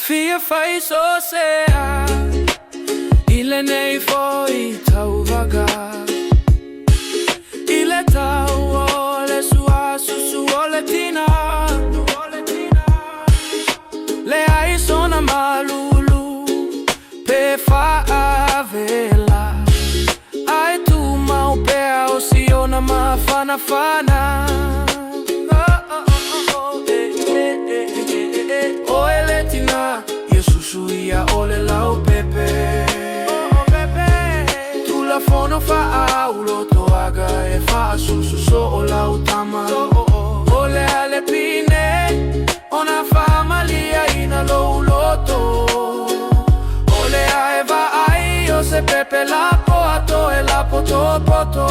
Fia fai so sea ile nei foi tau vaga ile tau ole sua su ole tina le ai sona malulu pe fa avela ai tu mau pe o siona ma fana fana Ia ole lau pepe Tu la fono fa aulo toaga e fa susu so o lau tama Ole ale pine ona fa malia ina lo loto Ole a eva ai o se pepe la po ato e la poto poto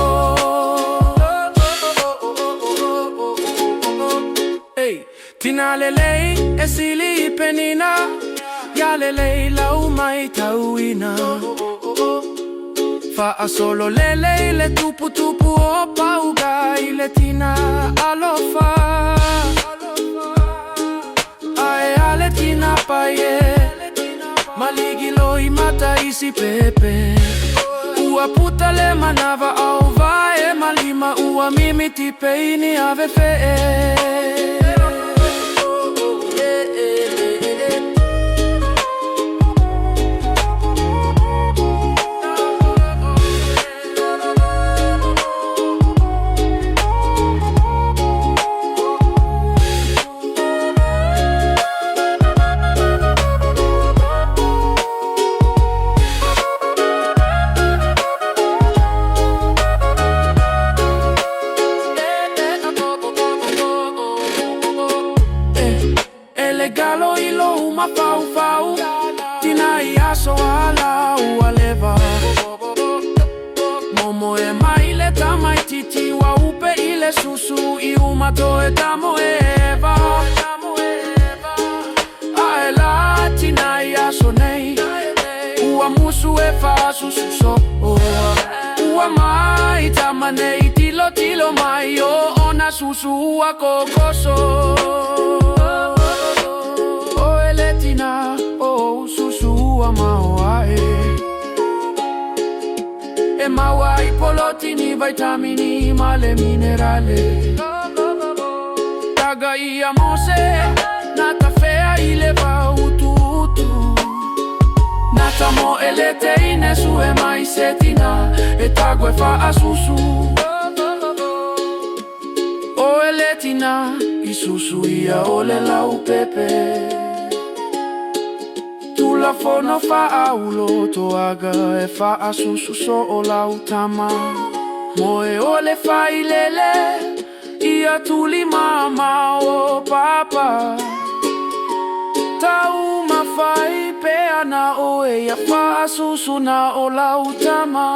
Hey, tina lelei e sili penina Ya lelei lau mai tauina Fa solo lelei le tupu tupu o pauga ile tina alofa Ae ale tina paie Maligi loi mata isi pepe Ua puta le manava au vae malima ua mimi tipeini ave fee Galo ilo uma fau fau Tina ia so ala ua leva Momo e maile tamai titi wa upe ile susu I uma to e tamo eva Ae la tina ia so nei Ua musu e fa susu so Ua mai tama nei tilo tilo mai o ona susu ua kokoso O susu amaoae E mawai polotini vitamini male minerale Taga ia mose Nata fea ile va utu Nata mo elete ine su e mai setina E tago e fa a susu O eletina I susu ia ole lau pepe La fono fa aulo toaga e fa a susu so o lau tama Moe ole fa ilele Ia tuli mama o papa Tau ma fai pe ana o e ia fa a susu na o lau tama